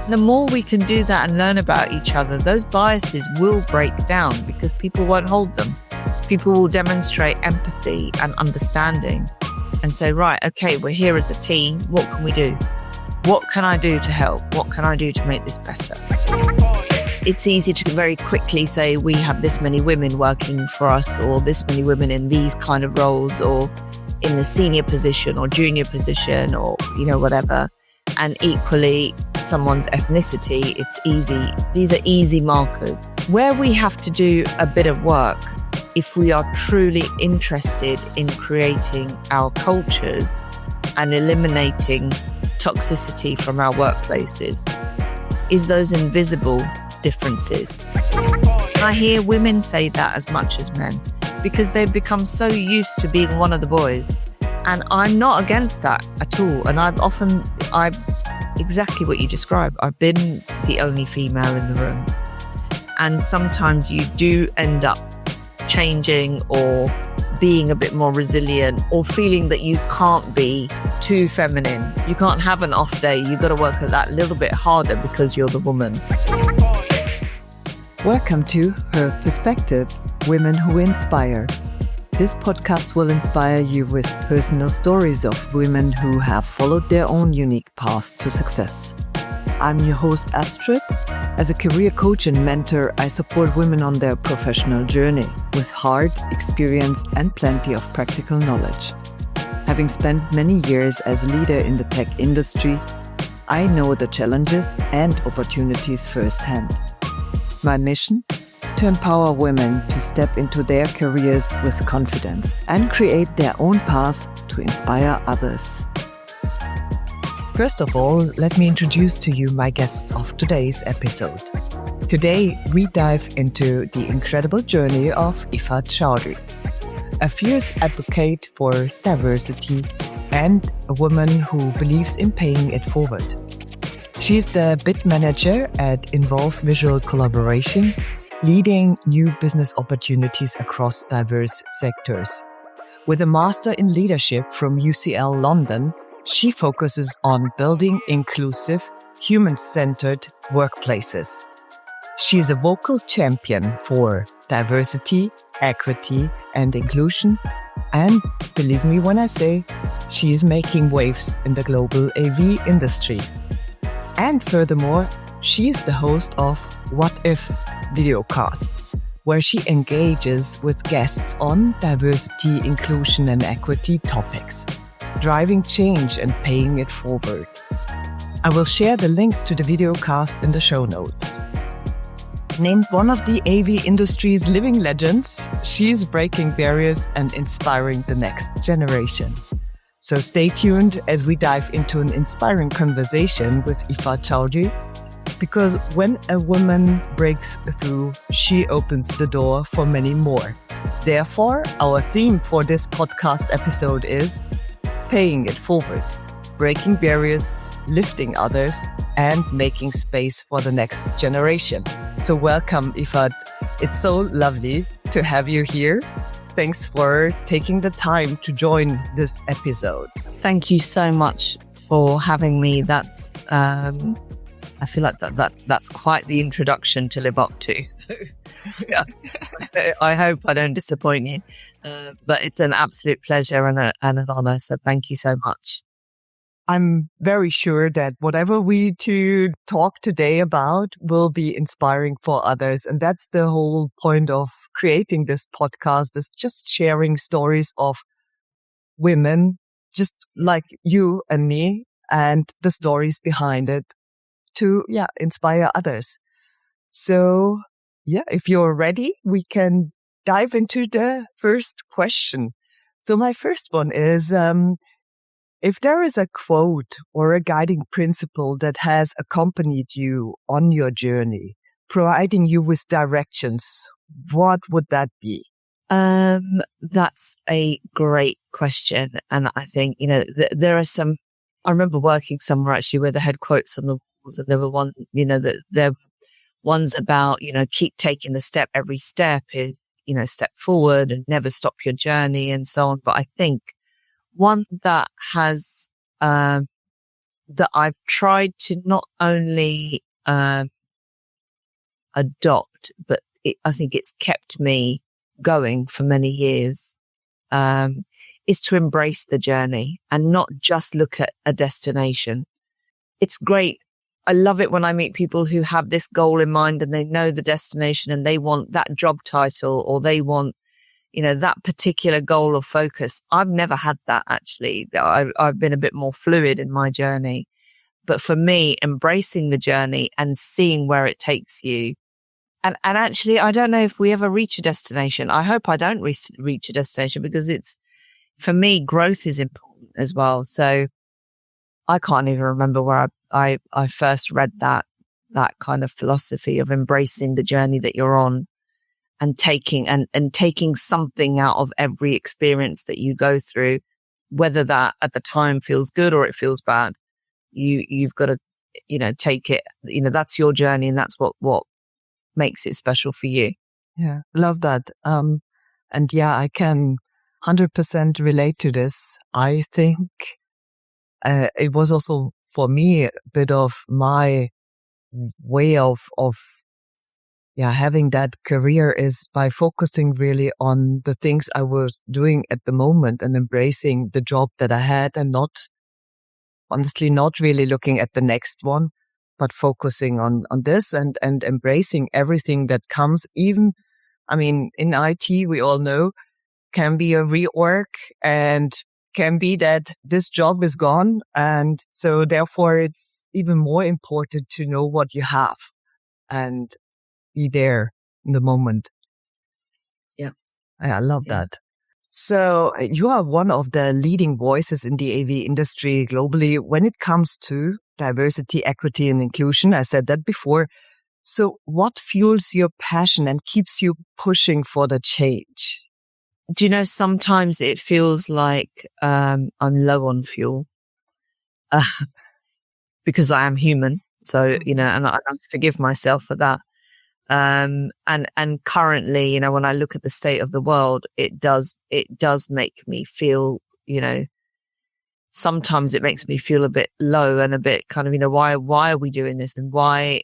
The more we can do that and learn about each other, those biases will break down because people won't hold them. People will demonstrate empathy and understanding and say, right, okay, we're here as a team. What can we do? What can I do to help? What can I do to make this better? It's easy to very quickly say we have this many women working for us, or this many women in these kind of roles, or in the senior position or junior position, or, whatever. And equally, someone's ethnicity, it's easy. These are easy markers. Where we have to do a bit of work, if we are truly interested in creating our cultures and eliminating toxicity from our workplaces, is those invisible differences. I hear women say that as much as men because they've become so used to being one of the boys. And I'm not against that at all. And I've exactly what you described. I've been the only female in the room. And sometimes you do end up changing or being a bit more resilient, or feeling that you can't be too feminine. You can't have an off day. You've got to work at that a little bit harder because you're the woman. Welcome to Her Perspective, Women Who Inspire. This podcast will inspire you with personal stories of women who have followed their own unique path to success. I'm your host, Astrid. As a career coach and mentor, I support women on their professional journey with heart, experience, and plenty of practical knowledge. Having spent many years as a leader in the tech industry, I know the challenges and opportunities firsthand. My mission? To empower women to step into their careers with confidence and create their own paths to inspire others. First of all, let me introduce to you my guest of today's episode. Today, we dive into the incredible journey of Iffat Chaudhry, a fierce advocate for diversity and a woman who believes in paying it forward. She's the bid manager at Involve Visual Collaboration, leading new business opportunities across diverse sectors. With a master in leadership from UCL London, she focuses on building inclusive, human-centered workplaces. She is a vocal champion for diversity, equity, and inclusion. And believe me when I say, she is making waves in the global AV industry. And furthermore, she is the host of WhatIff videocast, where she engages with guests on diversity, inclusion, and equity topics, driving change and paying it forward. I will share the link to the videocast in the show notes. Named one of the AV industry's living legends, she is breaking barriers and inspiring the next generation. So stay tuned as we dive into an inspiring conversation with Iffat Chaudhry, because when a woman breaks through, she opens the door for many more. Therefore, our theme for this podcast episode is paying it forward, breaking barriers, lifting others, and making space for the next generation. So welcome, Iffat. It's so lovely to have you here. Thanks for taking the time to join this episode. Thank you so much for having me. That's I feel like that's quite the introduction to live up to. Yeah. I hope I don't disappoint you. But it's an absolute pleasure and an honor. So thank you so much. I'm very sure that whatever we to talk today about will be inspiring for others. And that's the whole point of creating this podcast, is just sharing stories of women, just like you and me, and the stories behind it to, inspire others. So, if you're ready, we can dive into the first question. So my first one is, if there is a quote or a guiding principle that has accompanied you on your journey, providing you with directions, what would that be? That's a great question. And I think, there are some, I remember working somewhere actually where they had quotes on the walls, and there were one, there were ones about, keep taking the step. Every step is, step forward and never stop your journey and so on. But I think one that has that I've tried to not only adopt, but I think it's kept me going for many years, is to embrace the journey and not just look at a destination. It's great. I love it when I meet people who have this goal in mind and they know the destination and they want that job title or they want, that particular goal or focus. I've never had that, actually. I've been a bit more fluid in my journey. But for me, embracing the journey and seeing where it takes you. And actually, I don't know if we ever reach a destination. I hope I don't reach a destination, because for me, growth is important as well. So I can't even remember where I first read that kind of philosophy of embracing the journey that you're on and taking something out of every experience that you go through, whether that at the time feels good or it feels bad. You've got to, take it, that's your journey and that's what makes it special for you. Yeah, love that. And yeah, I can 100% relate to this. I think it was also for me a bit of my way of having that career is by focusing really on the things I was doing at the moment and embracing the job that I had, and not really looking at the next one, but focusing on this and embracing everything that comes. Even, in IT, we all know, can be a reorg and can be that this job is gone. And so therefore it's even more important to know what you have and be there in the moment. Yeah. I love that. So you are one of the leading voices in the AV industry globally when it comes to diversity, equity, and inclusion. I said that before. So what fuels your passion and keeps you pushing for the change? Do you know, sometimes it feels like I'm low on fuel because I am human. So, and I forgive myself for that. And currently, when I look at the state of the world, it does make me feel, sometimes it makes me feel a bit low and a bit kind of, why are we doing this? And why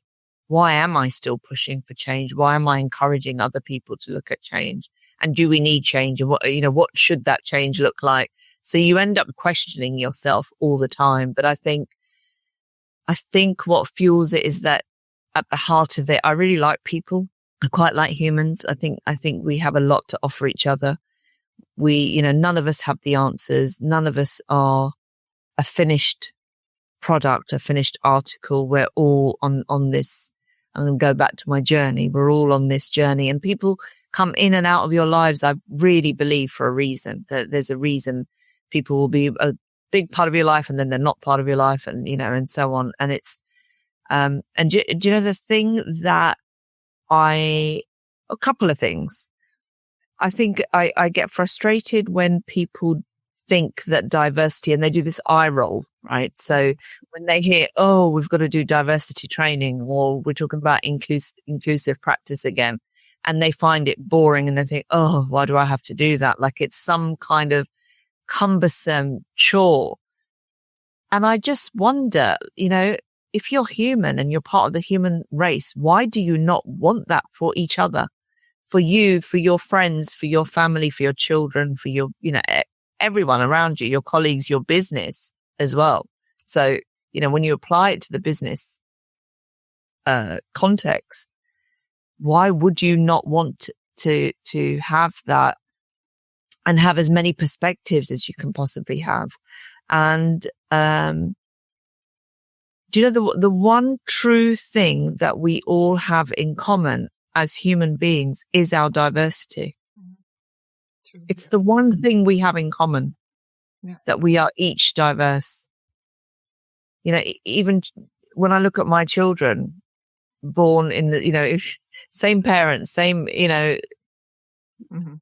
am I still pushing for change? Why am I encouraging other people to look at change? And do we need change? And what should that change look like? So you end up questioning yourself all the time. But I think what fuels it is that at the heart of it, I really like people. I quite like humans. I think we have a lot to offer each other. We, none of us have the answers. None of us are a finished product, a finished article. We're all on this. I'm going to go back to my journey. We're all on this journey, and people come in and out of your lives. I really believe for a reason. That there's a reason people will be a big part of your life, and then they're not part of your life, and and so on. And it's and do you know the thing that a couple of things. I think I get frustrated when people think that diversity, and they do this eye roll, right? So when they hear, oh, we've got to do diversity training, or we're talking about inclusive practice again, and they find it boring and they think, oh, why do I have to do that? Like it's some kind of cumbersome chore. And I just wonder, if you're human and you're part of the human race, why do you not want that for each other? For you, for your friends, for your family, for your children, for your, everyone around you, your colleagues, your business as well. So, when you apply it to the business context, why would you not want to have that and have as many perspectives as you can possibly have? And do you know the one true thing that we all have in common as human beings is our diversity? True. It's the one thing we have in common, that we are each diverse. Even when I look at my children born in the, same parents, same, mm-hmm.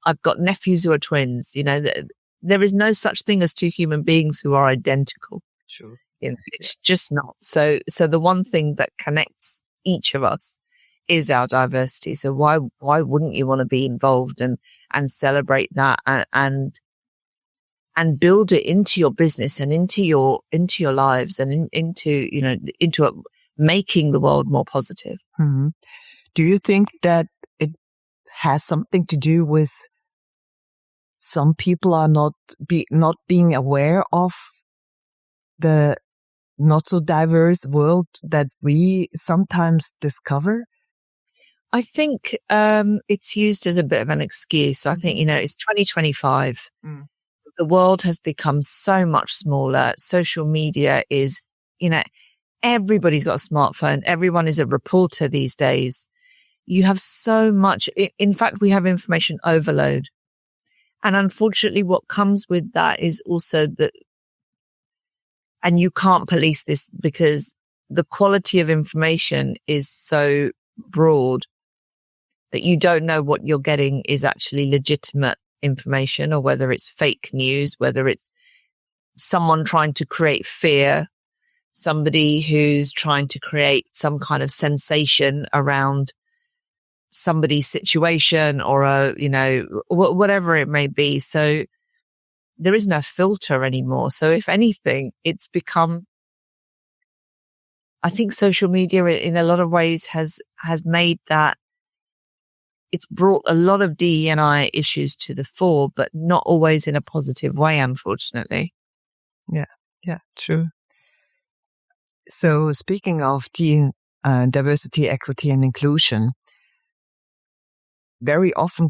I've got nephews who are twins, there is no such thing as two human beings who are identical. Sure. It's just not. So the one thing that connects each of us is our diversity. So why wouldn't you want to be involved and celebrate that and and build it into your business and into your lives and into making the world more positive. Mm-hmm. Do you think that it has something to do with some people are not being aware of the not so diverse world that we sometimes discover? I think it's used as a bit of an excuse. I think, it's 2025. The world has become so much smaller. Social media is, everybody's got a smartphone. Everyone is a reporter these days. You have so much. In fact, we have information overload. And unfortunately, what comes with that is also that, and you can't police this because the quality of information is so broad that you don't know what you're getting is actually legitimate information or whether it's fake news, whether it's someone trying to create fear, somebody who's trying to create some kind of sensation around somebody's situation or whatever it may be. So there is no filter anymore. So if anything, it's become, I think social media in a lot of ways has made that, it's brought a lot of DE&I issues to the fore, but not always in a positive way, unfortunately. Yeah, true. So speaking of diversity, equity, and inclusion, very often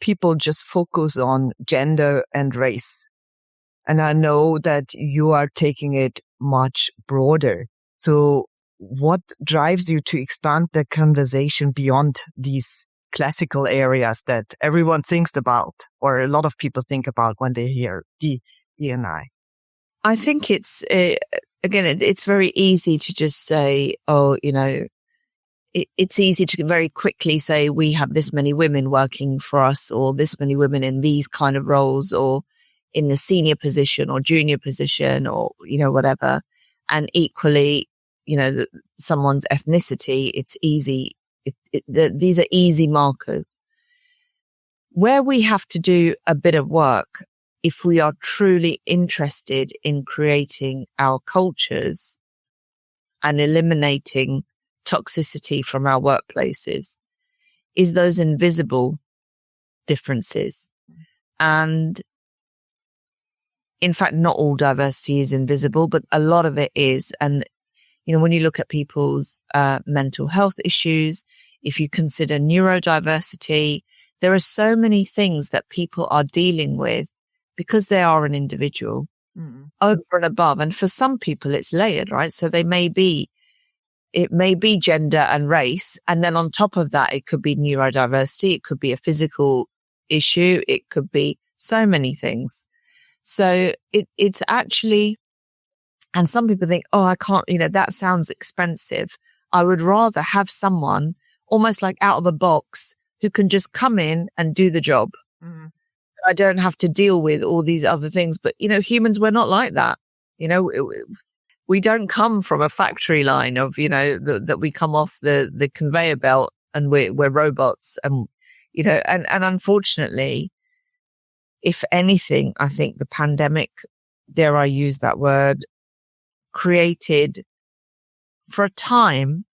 people just focus on gender and race. And I know that you are taking it much broader. So what drives you to expand the conversation beyond these classical areas that everyone thinks about, or a lot of people think about when they hear D&I? I think it's, again, it's very easy to just say, it's easy to very quickly say we have this many women working for us or this many women in these kind of roles or in the senior position or junior position or, whatever. And equally, someone's ethnicity, it's easy. These are easy markers. Where we have to do a bit of work, if we are truly interested in creating our cultures and eliminating toxicity from our workplaces, is those invisible differences. And in fact, not all diversity is invisible, but a lot of it is. And, when you look at people's mental health issues, if you consider neurodiversity, there are so many things that people are dealing with because they are an individual over and above. And for some people, it's layered, right? So it may be gender and race. And then on top of that, it could be neurodiversity. It could be a physical issue. It could be so many things. So it's actually, and some people think, oh, I can't, that sounds expensive. I would rather have someone almost like out of a box who can just come in and do the job. I don't have to deal with all these other things. But, humans, we're not like that. We don't come from a factory line of, that we come off the conveyor belt and we're robots. And, and unfortunately, if anything, I think the pandemic, dare I use that word, created for a time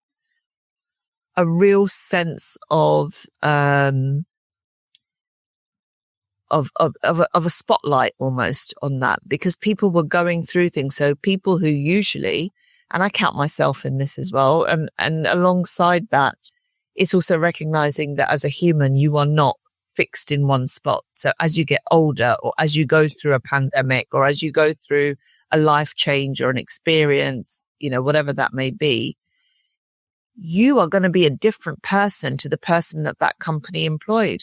a real sense of a spotlight almost on that, because people were going through things. So people who usually, and I count myself in this as well, and alongside that, it's also recognizing that as a human, you are not fixed in one spot. So as you get older, or as you go through a pandemic, or as you go through a life change or an experience, whatever that may be, you are going to be a different person to the person that company employed.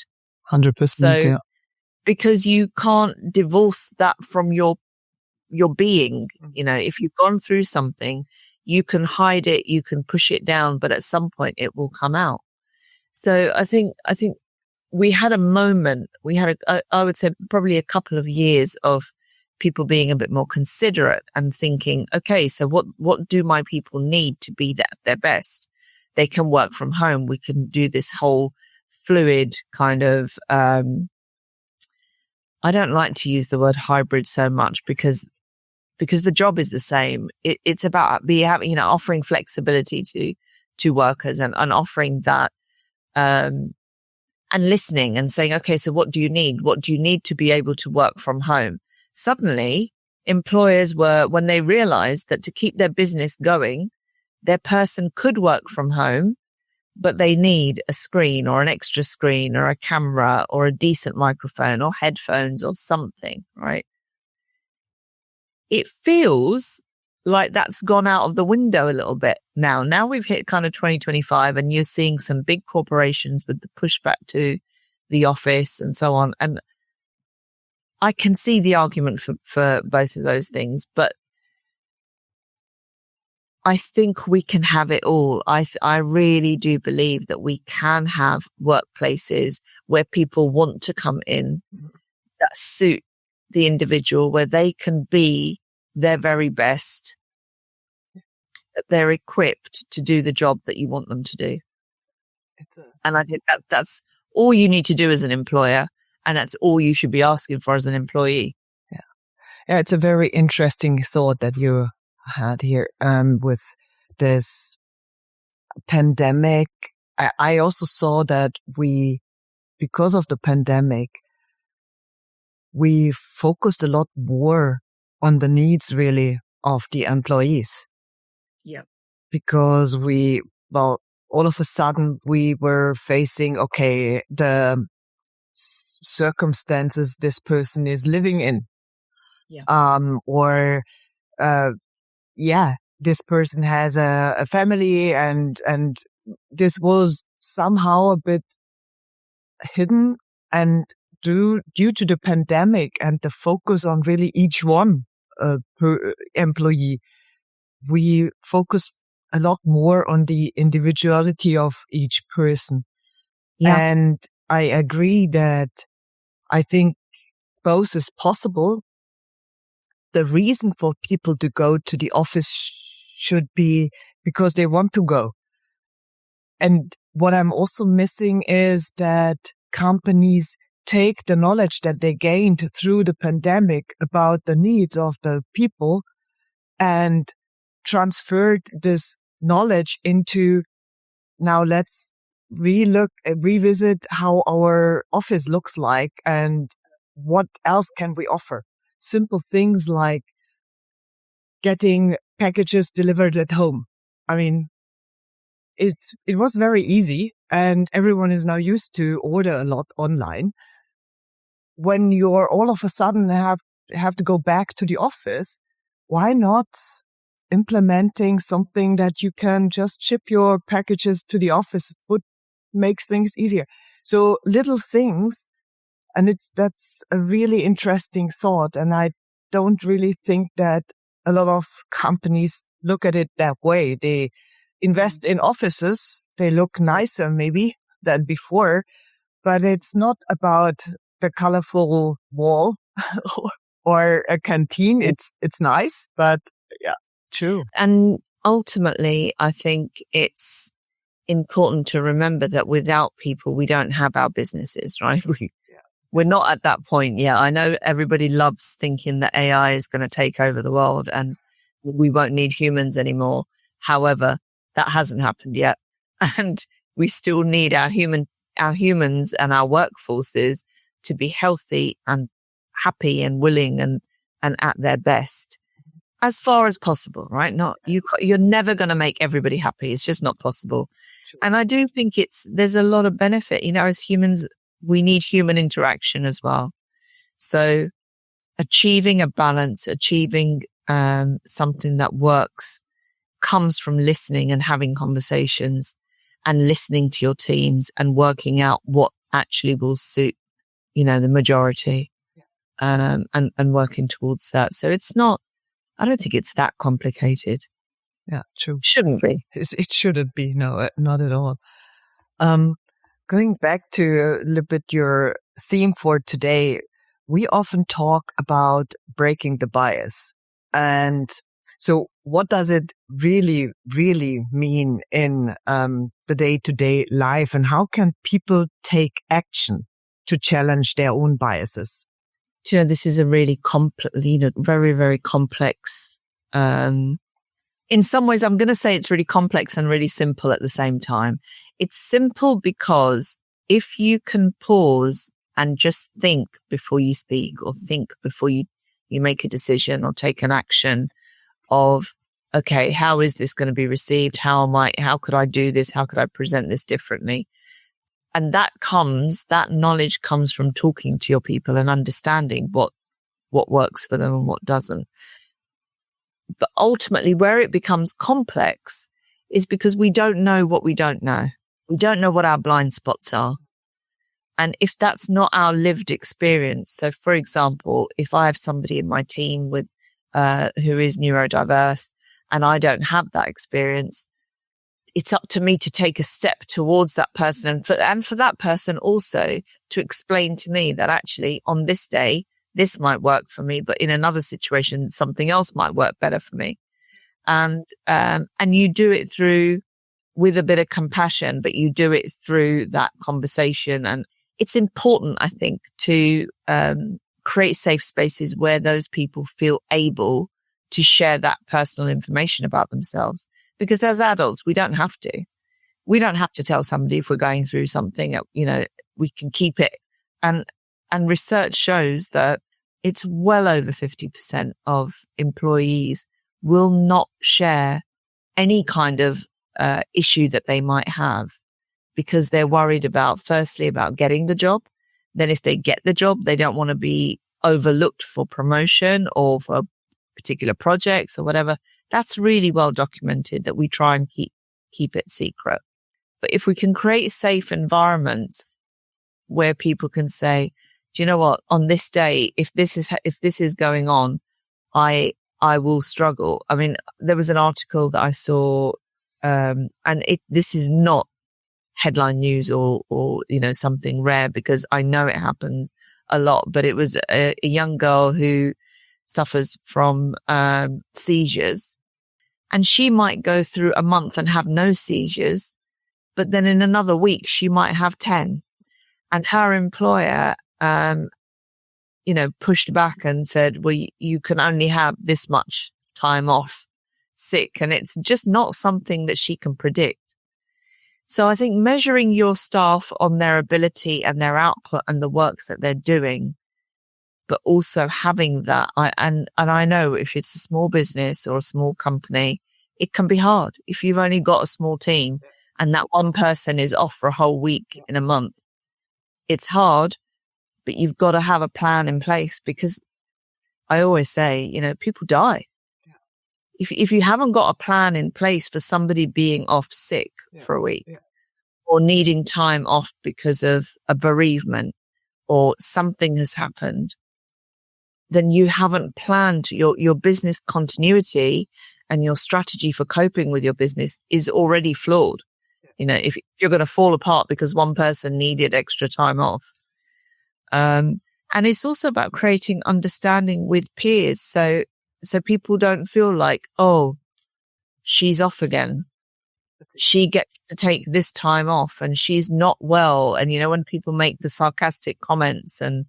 100%. So, yeah. Because you can't divorce that from your being. If you've gone through something, you can hide it, you can push it down, but at some point it will come out. So I think we had a moment, I would say probably a couple of years of people being a bit more considerate and thinking, okay, so what do my people need to be their best? They can work from home. We can do this whole fluid kind of, I don't like to use the word hybrid so much because the job is the same. It's about offering flexibility to workers and offering that, and listening and saying, okay, so what do you need? What do you need to be able to work from home? Suddenly, employers when they realized that to keep their business going, their person could work from home, but they need a screen or an extra screen or a camera or a decent microphone or headphones or something, right? It feels like that's gone out of the window a little bit now. Now we've hit kind of 2025 and you're seeing some big corporations with the pushback to the office and so on. And I can see the argument for both of those things, but I think we can have it all. I really do believe that we can have workplaces where people want to come in that suit the individual, where they can be their very best, that they're equipped to do the job that you want them to do. And I think that's all you need to do as an employer, and that's all you should be asking for as an employee. Yeah, it's a very interesting thought that you had here with this pandemic. I also saw that because of the pandemic, we focused a lot more on the needs really of the employees. Yeah. Because all of a sudden we were facing, okay, the circumstances this person is living in. Yeah. This person has a family and this was somehow a bit hidden, and due to the pandemic and the focus on really each one per employee, we focus a lot more on the individuality of each person. Yeah. And I agree that I think both is possible. The reason for people to go to the office should be because they want to go. And what I'm also missing is that companies take the knowledge that they gained through the pandemic about the needs of the people and transferred this knowledge into, now let's revisit how our office looks like and what else can we offer. Simple things like getting packages delivered at home. I mean, it was very easy and everyone is now used to order a lot online. When you're all of a sudden have to go back to the office, why not implementing something that you can just ship your packages to the office? Would makes things easier. So little things. And that's a really interesting thought. And I don't really think that a lot of companies look at it that way. They invest in offices. They look nicer maybe than before, but it's not about the colorful wall or a canteen. It's nice, but yeah, true. And ultimately, I think it's important to remember that without people, we don't have our businesses, right? We're not at that point yet. I know everybody loves thinking that AI is going to take over the world and we won't need humans anymore. However, that hasn't happened yet. And we still need our humans and our workforces to be healthy and happy and willing and at their best as far as possible, right? You're never going to make everybody happy. It's just not possible. Sure. And I do think there's a lot of benefit, as humans, we need human interaction as well. So achieving a balance, achieving something that works comes from listening and having conversations and listening to your teams and working out what actually will suit, the majority, and working towards that. So I don't think it's that complicated. Yeah, true. Shouldn't be. It shouldn't be. No, not at all. Going back to a little bit your theme for today, we often talk about breaking the bias. And so what does it really, really mean in the day-to-day life, and how can people take action to challenge their own biases? this is a really very, very complex, in some ways, I'm going to say it's really complex and really simple at the same time. It's simple because if you can pause and just think before you speak, or think before you make a decision or take an action of, okay, how is this going to be received? How could I do this? How could I present this differently? And that knowledge comes from talking to your people and understanding what works for them and what doesn't. But ultimately, where it becomes complex is because we don't know what we don't know. We don't know what our blind spots are. And if that's not our lived experience, so for example, if I have somebody in my team who is neurodiverse and I don't have that experience, it's up to me to take a step towards that person and for that person also to explain to me that actually on this day, this might work for me, but in another situation, something else might work better for me. And you do it with a bit of compassion, but you do it through that conversation. And it's important, I think, to create safe spaces where those people feel able to share that personal information about themselves. Because as adults, we don't have to. We don't have to tell somebody if we're going through something, we can keep it. And research shows that it's well over 50% of employees will not share any kind of issue that they might have because they're worried firstly about getting the job. Then if they get the job, they don't want to be overlooked for promotion or for particular projects or whatever. That's really well documented that we try and keep it secret. But if we can create safe environments where people can say, do you know what, on this day, if this is going on, I will struggle. I mean, there was an article that I saw, and this is not headline news or something rare because I know it happens a lot, but it was a young girl who suffers from seizures, and she might go through a month and have no seizures, but then in another week she might have 10. And her employer, pushed back and said, well, you can only have this much time off sick. And it's just not something that she can predict. So I think measuring your staff on their ability and their output and the work that they're doing, but also having that. And I know if it's a small business or a small company, it can be hard. If you've only got a small team and that one person is off for a whole week in a month, it's hard, but you've got to have a plan in place because I always say, people die. If you haven't got a plan in place for somebody being off sick for a week or needing time off because of a bereavement or something has happened, then you haven't planned your business continuity and your strategy for coping with your business is already flawed. If you're going to fall apart because one person needed extra time off. And it's also about creating understanding with peers. So people don't feel like, oh, she's off again. She gets to take this time off and she's not well. And, when people make the sarcastic comments, and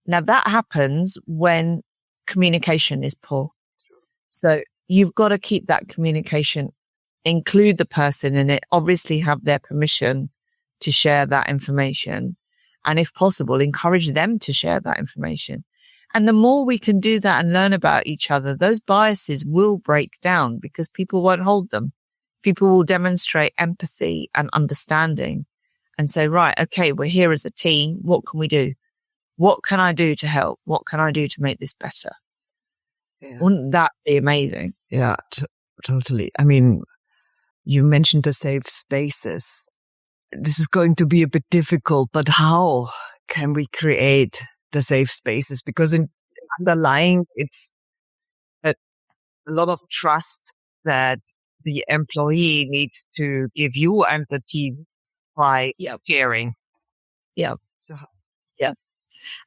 now that happens when communication is poor. So you've got to keep that communication, include the person in it, obviously have their permission to share that information. And if possible, encourage them to share that information. And the more we can do that and learn about each other, those biases will break down because people won't hold them. People will demonstrate empathy and understanding and say, right, okay, we're here as a team. What can we do? What can I do to help? What can I do to make this better? Yeah. Wouldn't that be amazing? Yeah, totally. I mean, you mentioned the safe spaces. This is going to be a bit difficult, but how can we create the safe spaces? Because in underlying, it's a lot of trust that the employee needs to give you and the team by sharing. Yeah.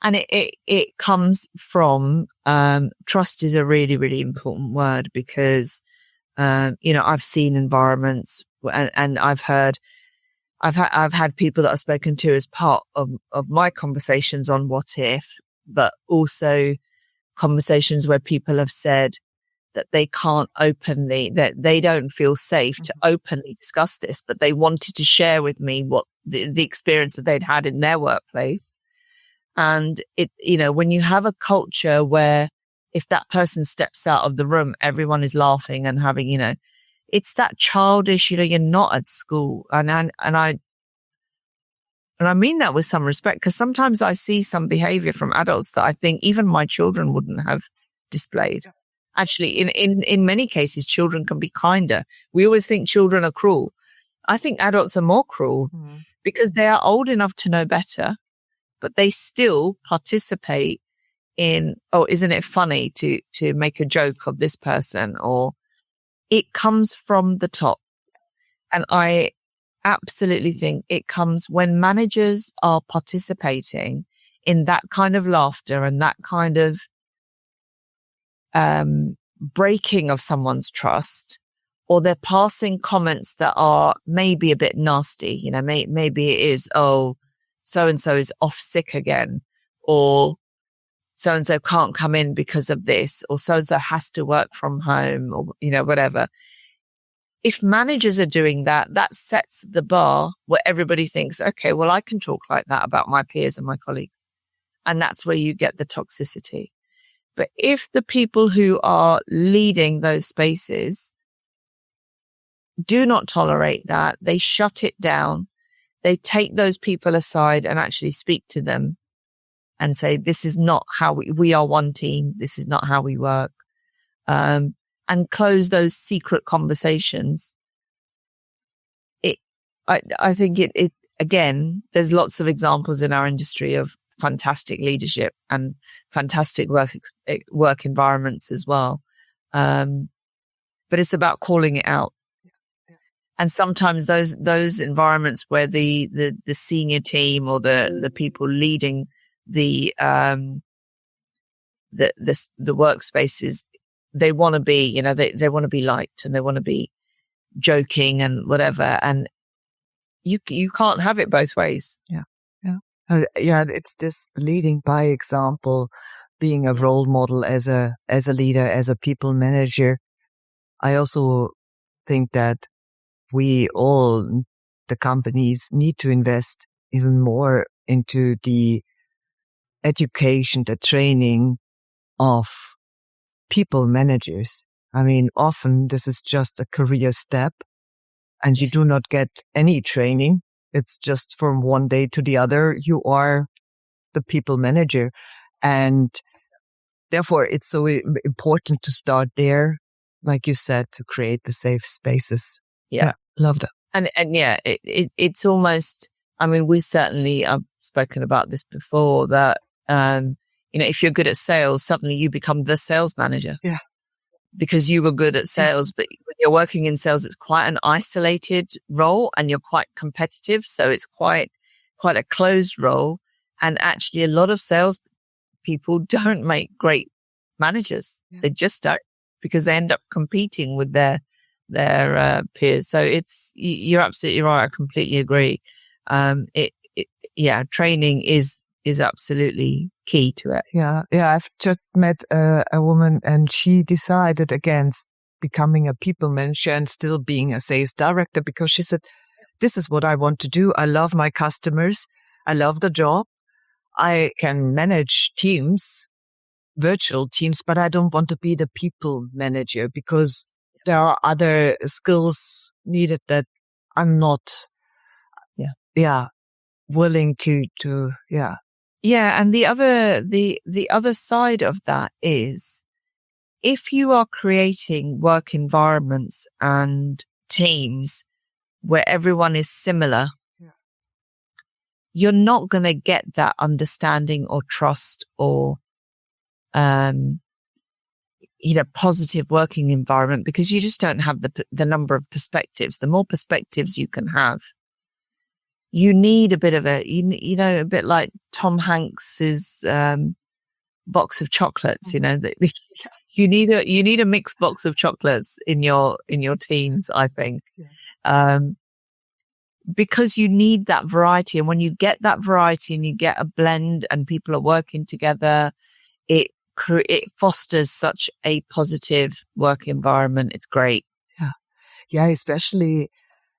And it comes from, trust is a really, really important word because, I've seen environments and I've had people that I've spoken to as part of my conversations on WhatIff but also conversations where people have said that they can't openly, that they don't feel safe to openly discuss this, but they wanted to share with me what the experience that they'd had in their workplace. And it, when you have a culture where if that person steps out of the room, everyone is laughing and having, it's that childish, you're not at school. And I mean that with some respect, because sometimes I see some behavior from adults that I think even my children wouldn't have displayed. Actually, in many cases, children can be kinder. We always think children are cruel. I think adults are more cruel because they are old enough to know better, but they still participate in, oh, isn't it funny to make a joke of this person? Or it comes from the top. And I absolutely think it comes when managers are participating in that kind of laughter and that kind of breaking of someone's trust, or they're passing comments that are maybe a bit nasty. Maybe it is, oh, so-and-so is off sick again, or so-and-so can't come in because of this, or so-and-so has to work from home, or, whatever. If managers are doing that, that sets the bar where everybody thinks, okay, well, I can talk like that about my peers and my colleagues. And that's where you get the toxicity. But if the people who are leading those spaces do not tolerate that, they shut it down, they take those people aside and actually speak to them and say, this is not how we are one team. This is not how we work. And close those secret conversations. I think it again, there's lots of examples in our industry of fantastic leadership and fantastic work environments as well. But it's about calling it out. And sometimes those environments where the senior team or the people leading the workspaces, they want to be, they want to be liked and they want to be joking and whatever. And you can't have it both ways. Yeah. It's this leading by example, being a role model as a leader, as a people manager. I also think that we all, the companies, need to invest even more into the education, the training of people managers. I mean, often this is just a career step and you do not get any training. It's just from one day to the other, you are the people manager. And therefore, it's so important to start there, like you said, to create the safe spaces. Yeah. Love that. And yeah, it's almost, I mean, we certainly, I've spoken about this before, that, if you're good at sales, suddenly you become the sales manager. Yeah. Because you were good at sales, but when you're working in sales, it's quite an isolated role and you're quite competitive. So it's quite a closed role. And actually a lot of sales people don't make great managers. Yeah. They just don't, because they end up competing with their peers. So you're absolutely right. I completely agree. Training is absolutely key to it. Yeah. I've just met a woman and she decided against becoming a people manager and still being a sales director because she said, this is what I want to do. I love my customers. I love the job. I can manage teams, virtual teams, but I don't want to be the people manager because there are other skills needed that I'm not willing to. Yeah, and the other side of that is, if you are creating work environments and teams where everyone is similar, you're not going to get that understanding or trust or, positive working environment, because you just don't have the number of perspectives. The more perspectives you can have, you need a bit of a bit like Tom Hanks's box of chocolates. You need a mixed box of chocolates in your teams, I think. because you need that variety. And when you get that variety and you get a blend and people are working together, it fosters such a positive work environment. It's great. Yeah, especially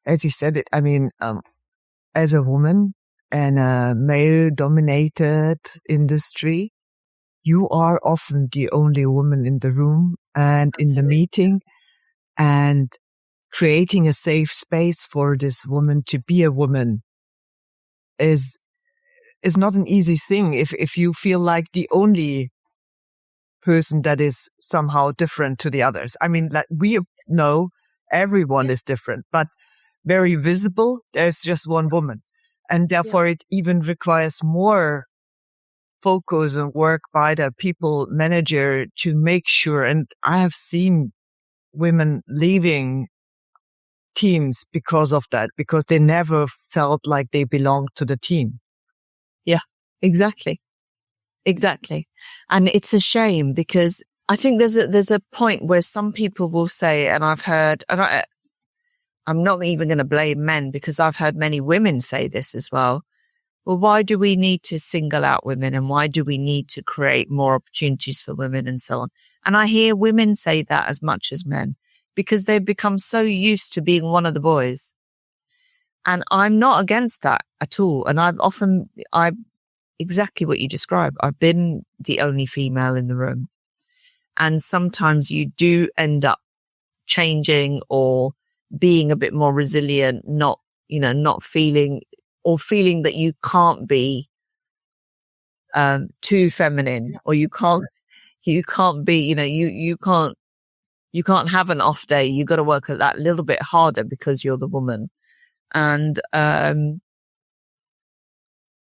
as you said it. I mean, as a woman in a male-dominated industry, you are often the only woman in the room and in the meeting, and creating a safe space for this woman to be a woman is not an easy thing if you feel like the only person that is somehow different to the others. I mean, like, we know everyone is different, but very visible, there's just one woman. And therefore it even requires more focus and work by the people manager to make sure. And I have seen women leaving teams because of that, because they never felt like they belonged to the team. Yeah, exactly. And it's a shame, because I think there's a point where some people will say, and I've heard, and I'm not even going to blame men, because I've heard many women say this as well. Well, why do we need to single out women, and why do we need to create more opportunities for women and so on? And I hear women say that as much as men, because they've become so used to being one of the boys. And I'm not against that at all. And exactly what you described. I've been the only female in the room. And sometimes you do end up changing or being a bit more resilient, not feeling that you can't be too feminine, or you can't be, you can't have an off day. You got to work at that little bit harder because you're the woman. And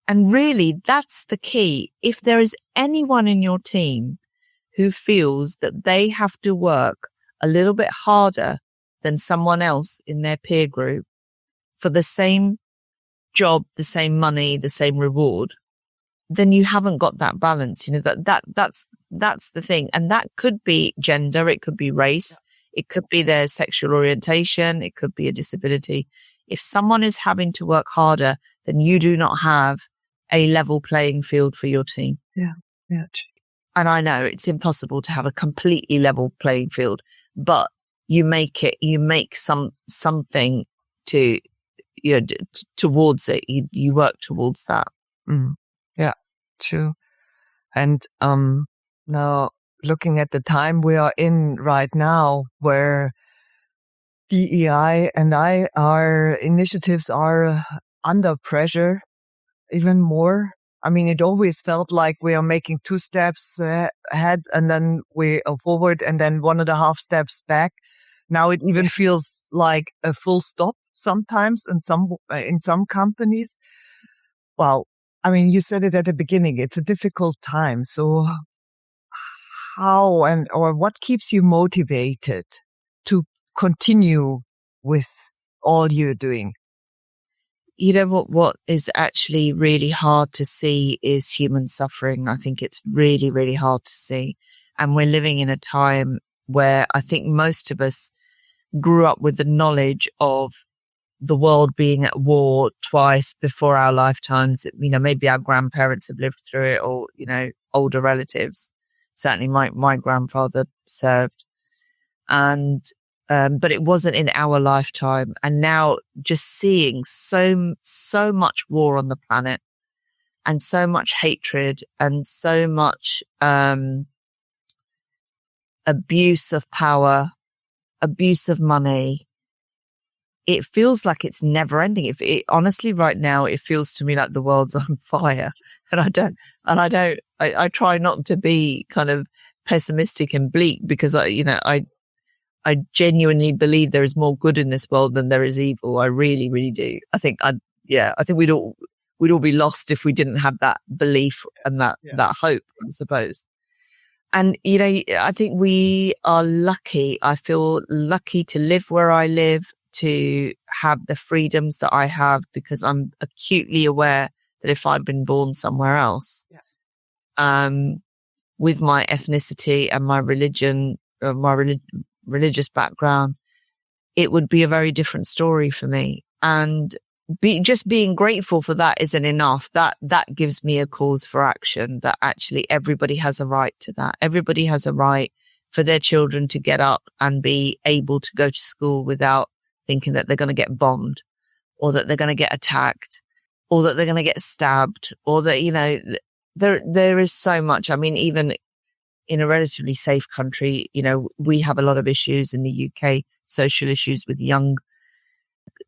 really, that's the key. If there is anyone in your team who feels that they have to work a little bit harder than someone else in their peer group for the same job, the same money, the same reward, then you haven't got that balance. That's the thing. And that could be gender. It could be race. It could be their sexual orientation. It could be a disability. If someone is having to work harder, then you do not have a level playing field for your team. Yeah. And I know it's impossible to have a completely level playing field, but you make something to, towards it. You work towards that. Yeah, true. And, now looking at the time we are in right now, where DEI and our initiatives are under pressure even more. I mean, it always felt like we are making 2 steps ahead, and then we are forward, and then 1.5 steps back. Now it even feels like a full stop sometimes in some companies. Well, I mean, you said it at the beginning, it's a difficult time. So how or what keeps you motivated to continue with all you're doing? You know what is actually really hard to see is human suffering. I think it's really, really hard to see. And we're living in a time where I think most of us grew up with the knowledge of the world being at war twice before our lifetimes. Maybe our grandparents have lived through it, or, older relatives. Certainly my grandfather served. And but it wasn't in our lifetime. And now just seeing so much war on the planet, and so much hatred, and so much abuse of power, abuse of money, it feels like it's never ending. Honestly, right now, it feels to me like the world's on fire. And I try not to be kind of pessimistic and bleak, because I genuinely believe there is more good in this world than there is evil. I really, really do. I think we'd all be lost if we didn't have that belief and that hope, I suppose. And, I think we are lucky. I feel lucky to live where I live, to have the freedoms that I have, because I'm acutely aware that if I'd been born somewhere else, with my ethnicity and my religion, religious background, it would be a very different story for me. And just being grateful for that isn't enough. That gives me a cause for action, that actually everybody has a right to that. Everybody has a right for their children to get up and be able to go to school without thinking that they're going to get bombed, or that they're going to get attacked, or that they're going to get stabbed, or that, you know, there is so much. I mean, even in a relatively safe country, you know, we have a lot of issues in the UK, social issues with young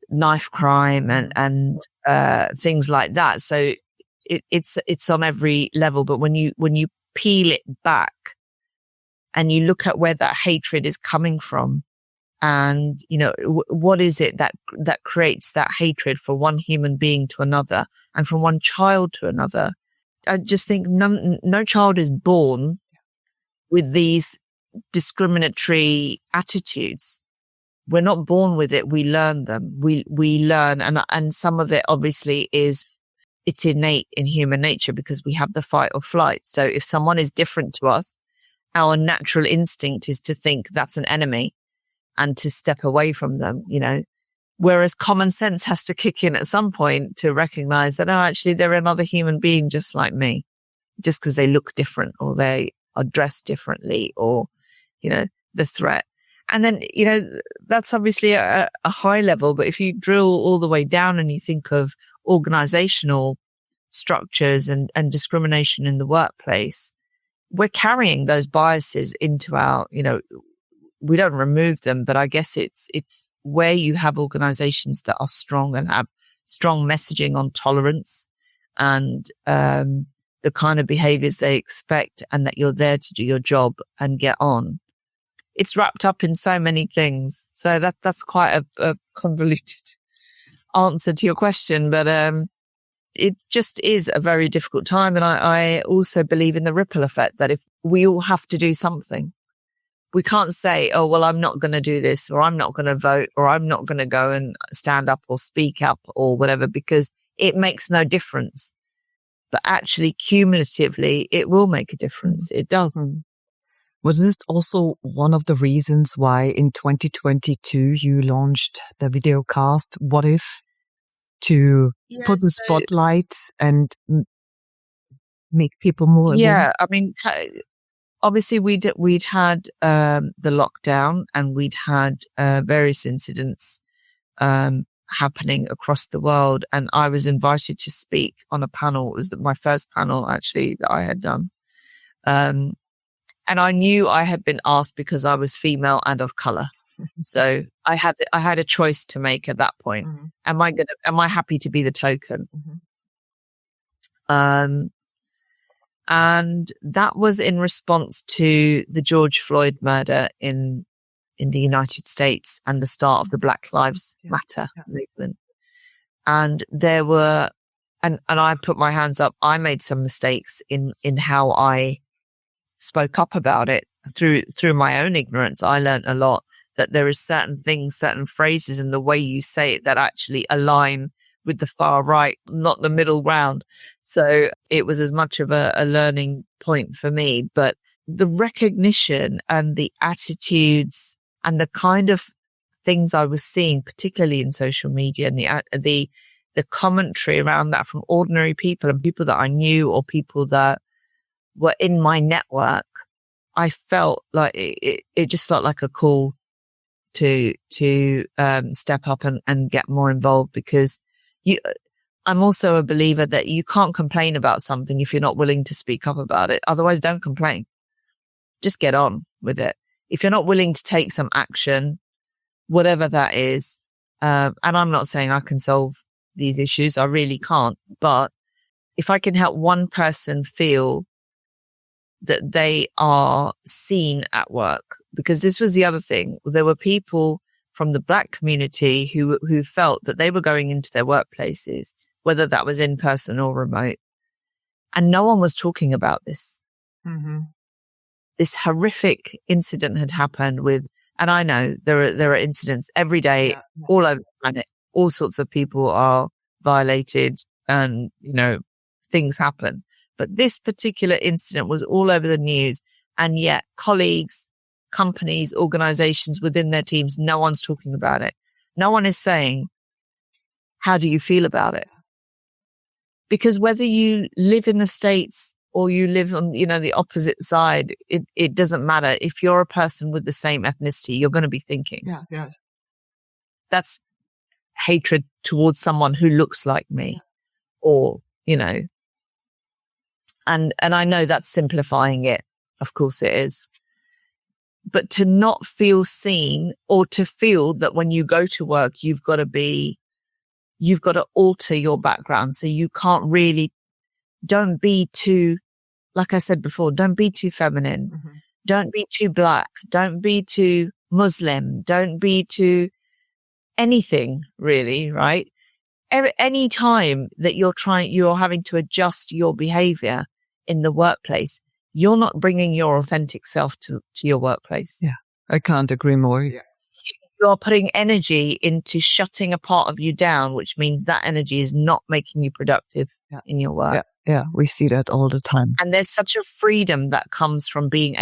knife crime and things like that. So it's on every level. But when you peel it back and you look at where that hatred is coming from, and, you know, what is it that creates that hatred for one human being to another and from one child to another? I just think no child is born with these discriminatory attitudes. We're not born with it. We learn them. We learn. And some of it obviously it's innate in human nature because we have the fight or flight. So if someone is different to us, our natural instinct is to think that's an enemy and to step away from them, you know, whereas common sense has to kick in at some point to recognize that, oh, actually they're another human being just like me, just because they look different or they are dressed differently, or, you know, the threat. And then, you know, that's obviously a high level, but if you drill all the way down and you think of organizational structures and discrimination in the workplace, we're carrying those biases into our, you know, we don't remove them, but I guess it's where you have organizations that are strong and have strong messaging on tolerance and the kind of behaviors they expect, and that you're there to do your job and get on. It's wrapped up in so many things. So that's quite a convoluted answer to your question, but it just is a very difficult time. And I also believe in the ripple effect, that if we all have to do something, we can't say, oh, well, I'm not going to do this, or I'm not going to vote, or I'm not going to go and stand up or speak up or whatever, because it makes no difference. But actually, cumulatively, it will make a difference. It does. Mm-hmm. Was this also one of the reasons why in 2022 you launched the videocast WhatIff to put the spotlight and make people more aware? Yeah, I mean, obviously we'd had the lockdown, and we'd had various incidents happening across the world, and I was invited to speak on a panel. It was my first panel actually that I had done, and I knew I had been asked because I was female and of color. So I had a choice to make at that point. Mm-hmm. Am I happy to be the token? Mm-hmm. And that was in response to the George Floyd murder in the United States and the start of the Black Lives Matter movement. And there were, and I put my hands up, I made some mistakes in how I spoke up about it through my own ignorance. I learned a lot that there is certain things, certain phrases and the way you say it that actually align with the far right, not the middle ground. So it was as much of a learning point for me, but the recognition and the attitudes and the kind of things I was seeing, particularly in social media, and the commentary around that from ordinary people and people that I knew or people that were in my network, I felt like it just felt like a call to step up and get more involved, because I'm also a believer that you can't complain about something if you're not willing to speak up about it. Otherwise, don't complain. Just get on with it. If you're not willing to take some action, whatever that is, and I'm not saying I can solve these issues, I really can't, but if I can help one person feel that they are seen at work, because this was the other thing. There were people from the Black community who felt that they were going into their workplaces, whether that was in person or remote, and no one was talking about this. Mm-hmm. This horrific incident had happened and I know there are incidents every day all over the planet. All sorts of people are violated and, you know, things happen. But this particular incident was all over the news, and yet colleagues, companies, organizations within their teams, no one's talking about it. No one is saying, how do you feel about it? Because whether you live in the States or you live on, the opposite side, it doesn't matter. If you're a person with the same ethnicity, you're going to be thinking. Yeah. That's hatred towards someone who looks like me, or, and I know that's simplifying it. Of course it is. But to not feel seen, or to feel that when you go to work, you've got to alter your background. So you can't really, don't be too, like I said before, don't be too feminine. Mm-hmm. Don't be too black. Don't be too Muslim. Don't be too anything really, right? Any time that you're having to adjust your behavior in the workplace, you're not bringing your authentic self to your workplace. Yeah, I can't agree more. Yeah. You're putting energy into shutting a part of you down, which means that energy is not making you productive in your work. Yeah, we see that all the time. And there's such a freedom that comes from being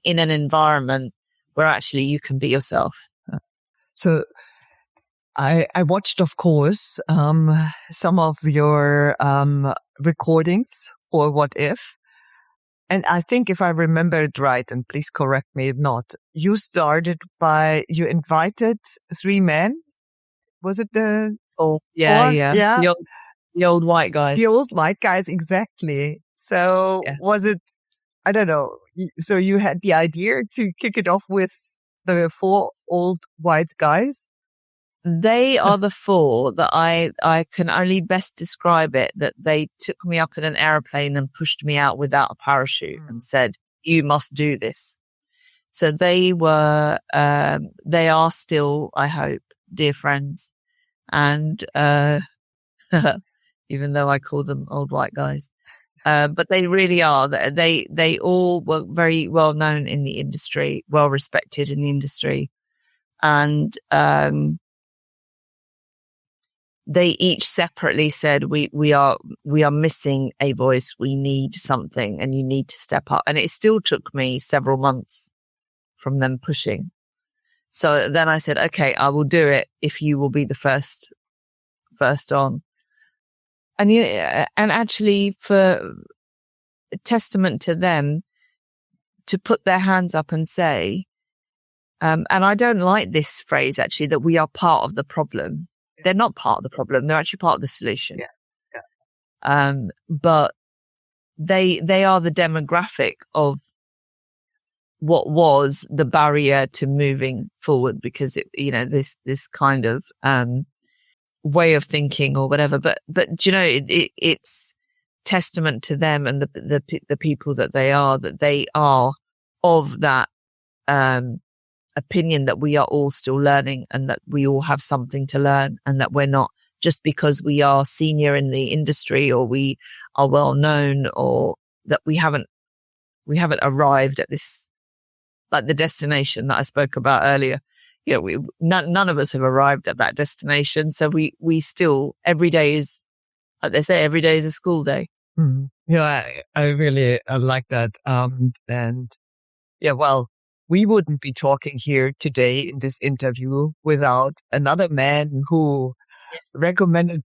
in an environment where actually you can be yourself. So I watched, of course, some of your recordings for WhatIff. And I think if I remember it right, and please correct me if not, you invited 3 men. Was it the... Oh, yeah. Yeah. The old white guys. The old white guys, exactly. So was it, I don't know. So you had the idea to kick it off with the 4 old white guys? They are the 4 that I can only best describe it, that they took me up in an airplane and pushed me out without a parachute and said, you must do this. So they are still, I hope, dear friends. And, even though I call them old white guys, but they really are. They all were very well known in the industry, well respected in the industry. And, they each separately said, we are missing a voice. We need something, and you need to step up. And it still took me several months from them pushing. So then I said, okay, I will do it if you will be the first on. And actually, for a testament to them, to put their hands up and say, and I don't like this phrase actually, that we are part of the problem. They're not part of the problem. They're actually part of the solution. Yeah. But they are the demographic of what was the barrier to moving forward, because this kind of, way of thinking or whatever. But it's testament to them and the people that they are of that, opinion that we are all still learning, and that we all have something to learn, and that we're not, just because we are senior in the industry or we are well known, or that we haven't arrived at this, like the destination that I spoke about earlier. None of us have arrived at that destination. So we still, every day is, like they say, every day is a school day. Mm-hmm. Yeah, I really like that. And yeah, well, we wouldn't be talking here today in this interview without another man who recommended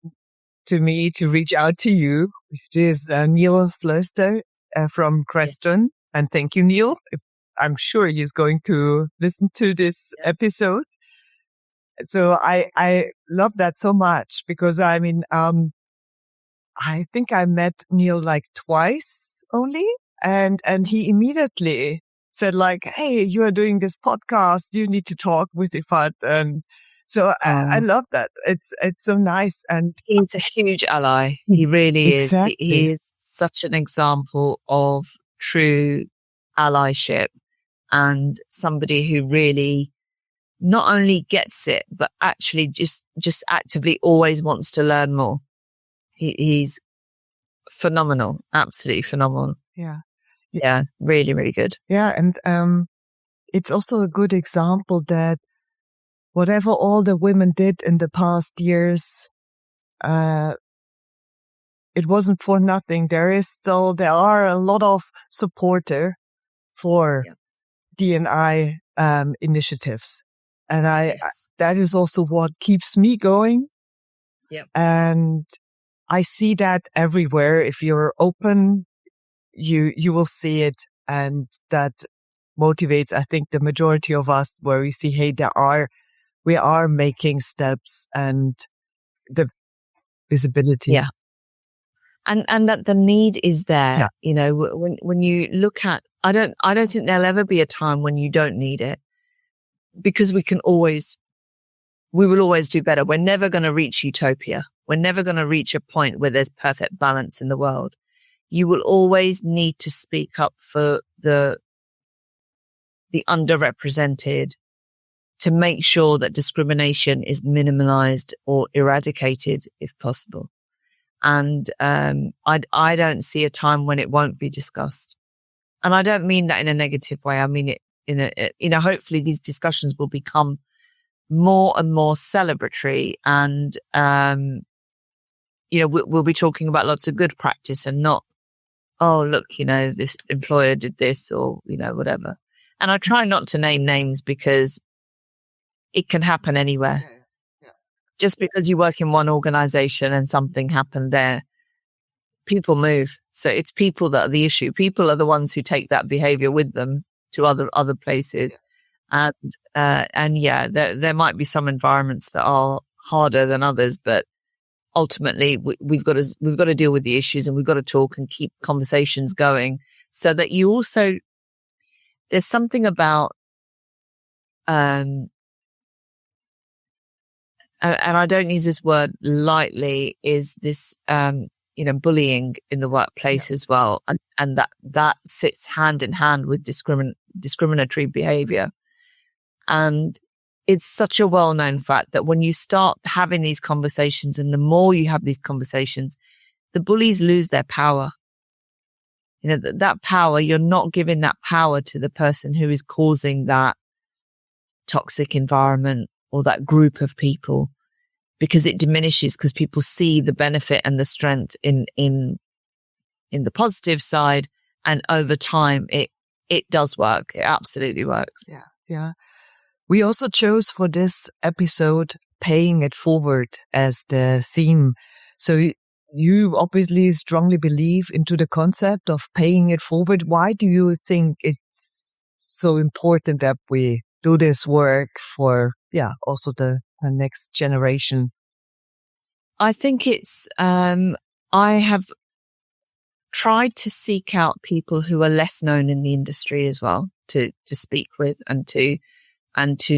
to me to reach out to you, which is Neil Flöster from Creston. Yes. And thank you, Neil. I'm sure he's going to listen to this episode. So I love that so much, because I mean, I think I met Neil like twice only, and he immediately said like, hey, you are doing this podcast. You need to talk with Iffat. And so I love that. It's so nice. And he's a huge ally. He really exactly. is. He is such an example of true allyship, and somebody who really not only gets it, but actually just actively always wants to learn more. He's phenomenal. Absolutely phenomenal. Yeah, really, really good. Yeah, and it's also a good example that whatever all the women did in the past years, it wasn't for nothing. There are a lot of supporter for D&I initiatives, and that is also what keeps me going. Yep. And I see that everywhere. If you're open, you will see it. And that motivates, I think, the majority of us, where we see, hey, we are making steps, and the visibility. Yeah. And that the need is there. Yeah. You know, when you look at, I don't think there'll ever be a time when you don't need it, because we will always do better. We're never going to reach utopia. We're never going to reach a point where there's perfect balance in the world. You will always need to speak up for the underrepresented, to make sure that discrimination is minimalized or eradicated if possible. And I don't see a time when it won't be discussed. And I don't mean that in a negative way. I mean it in a hopefully these discussions will become more and more celebratory, and we'll be talking about lots of good practice and not, oh, look, this employer did this, or whatever. And I try not to name names, because it can happen anywhere. Yeah. Just because you work in one organization and something happened there, people move. So it's people that are the issue. People are the ones who take that behavior with them to other places. Yeah. And there might be some environments that are harder than others, but ultimately we've got to deal with the issues, and we've got to talk and keep conversations going, so that you also, there's something about, and I don't use this word lightly, is this, bullying in the workplace as well. And that sits hand in hand with discriminatory behavior. And it's such a well-known fact that when you start having these conversations, and the more you have these conversations, the bullies lose their power. That power, you're not giving that power to the person who is causing that toxic environment or that group of people, because it diminishes, because people see the benefit and the strength in the positive side. And over time, it does work. It absolutely works. Yeah. Yeah. We also chose for this episode paying it forward as the theme. So you obviously strongly believe into the concept of paying it forward. Why do you think it's so important that we do this work for, also the next generation? I think it's, I have tried to seek out people who are less known in the industry as well, to speak with, and to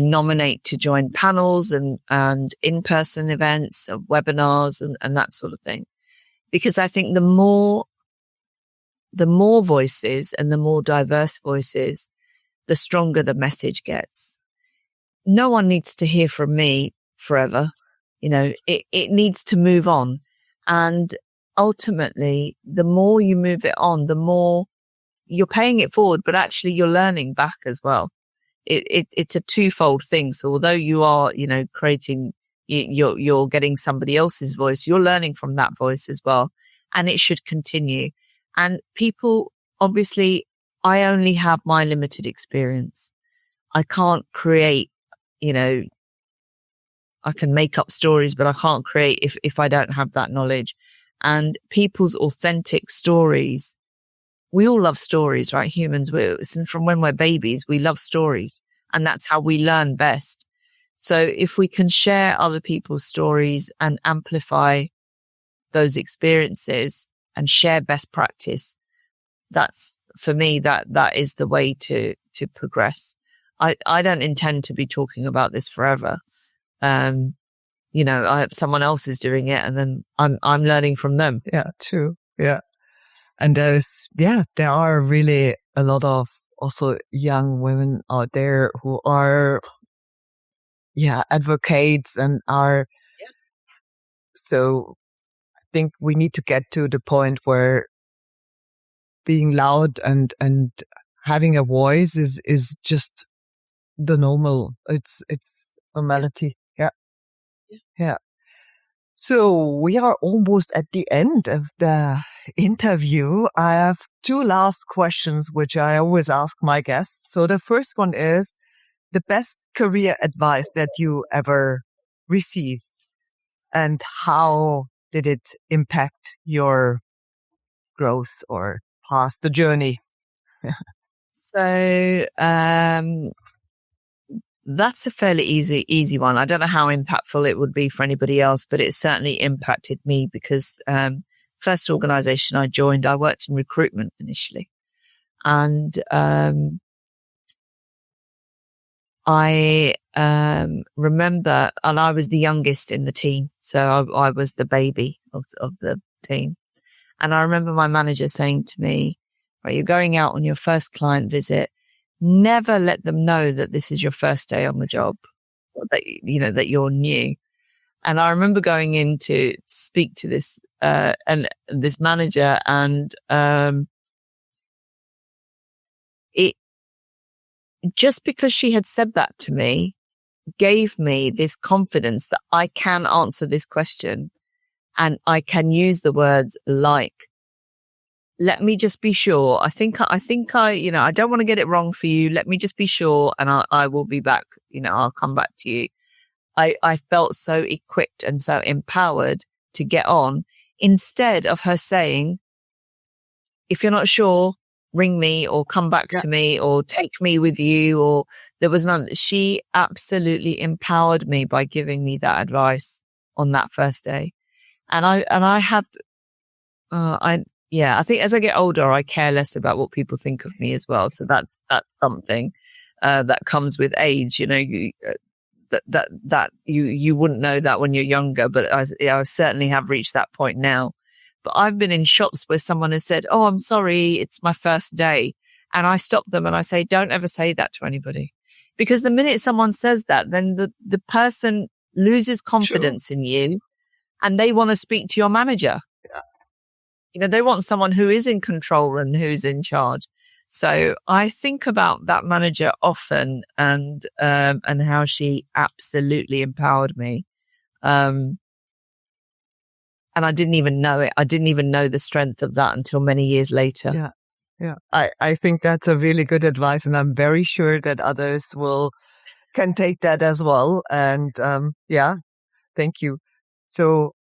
nominate to join panels and in-person events, webinars, and that sort of thing. Because I think the more voices and the more diverse voices, the stronger the message gets. No one needs to hear from me forever. It needs to move on. And ultimately, the more you move it on, the more you're paying it forward, but actually you're learning back as well. It's a twofold thing. So although you are, creating, you're getting somebody else's voice, you're learning from that voice as well. And it should continue. And people, obviously, I only have my limited experience. I can't create, I can make up stories, but I can't create if I don't have that knowledge. And people's authentic stories, we all love stories, right? Humans, from when we're babies, we love stories, and that's how we learn best. So if we can share other people's stories and amplify those experiences and share best practice, that's, for me, that is the way to progress. I don't intend to be talking about this forever. Someone else is doing it, and then I'm learning from them. Yeah, true. Yeah. And there are really a lot of also young women out there who are, advocates and are. Yeah. So I think we need to get to the point where being loud and having a voice is just the normal. It's normality. Yeah. Yeah. So we are almost at the end of the interview. I have two last questions, which I always ask my guests. So the first one is the best career advice that you ever received. and how did it impact your growth or past the journey? So, that's a fairly easy one. I don't know how impactful it would be for anybody else, but it certainly impacted me because, first organization I joined, I worked in recruitment initially. And, I remember, and I was the youngest in the team. So I was the baby of the team. And I remember my manager saying to me, right, you're going out on your first client visit. Never let them know that this is your first day on the job, or that, that you're new. And I remember going in to speak to this, and this manager, and, it, just because she had said that to me gave me this confidence that I can answer this question and I can use the words like, let me just be sure. I think I, I don't want to get it wrong for you. Let me just be sure. And I will be back. I'll come back to you. I felt so equipped and so empowered to get on, instead of her saying, if you're not sure, ring me or come back to me or take me with you, or there was none. She absolutely empowered me by giving me that advice on that first day. And I have, I think as I get older, I care less about what people think of me as well. So that's something, that comes with age, that you wouldn't know that when you're younger, but I certainly have reached that point now. But I've been in shops where someone has said, oh, I'm sorry, it's my first day. And I stop them and I say, don't ever say that to anybody. Because the minute someone says that, then the person loses confidence in you and they want to speak to your manager. Yeah. They want someone who is in control and who's in charge. So I think about that manager often and how she absolutely empowered me. And I didn't even know it. I didn't even know the strength of that until many years later. Yeah. I think that's a really good advice, and I'm very sure that others can take that as well. And thank you. So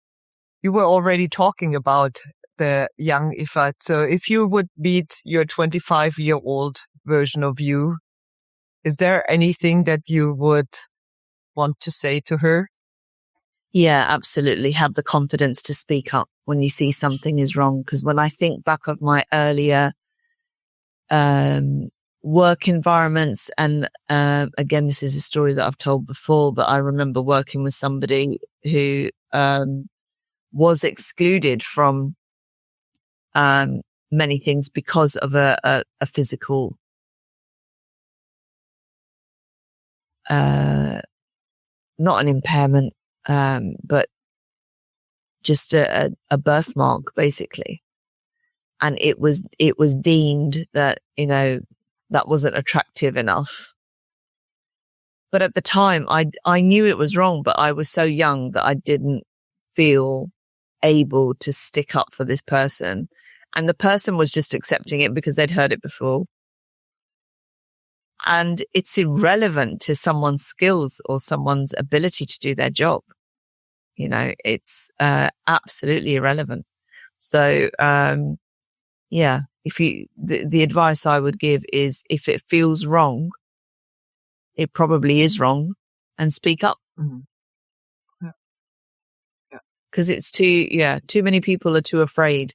you were already talking about the young Iffat. So if you would meet your 25-year-old version of you, is there anything that you would want to say to her? Yeah, absolutely. Have the confidence to speak up when you see something is wrong. Because when I think back of my earlier work environments, and again, this is a story that I've told before, but I remember working with somebody who was excluded from many things because of a physical not an impairment, but just a birthmark, basically. And it was deemed that, that wasn't attractive enough. But at the time, I knew it was wrong, but I was so young that I didn't feel able to stick up for this person. And the person was just accepting it because they'd heard it before. And it's irrelevant to someone's skills or someone's ability to do their job. It's absolutely irrelevant. So, the advice I would give is, if it feels wrong, it probably is wrong, and speak up. Mm-hmm. Because it's too many people are too afraid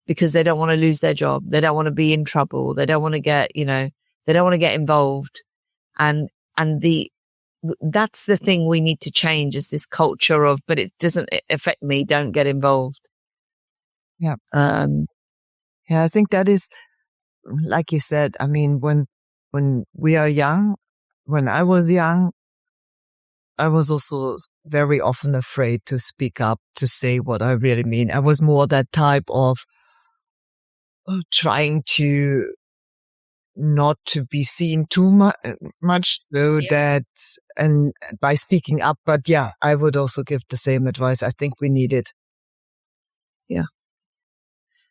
because they don't want to lose their job. They don't want to be in trouble. They don't want to get, they don't want to get involved. And that's the thing we need to change, is this culture of, but it doesn't affect me, don't get involved. Yeah. I think that is, like you said, I mean, when we are young, when I was young, I was also very often afraid to speak up, to say what I really mean. I was more that type of trying to not to be seen too much, so that, and by speaking up. But I would also give the same advice. I think we need it. Yeah.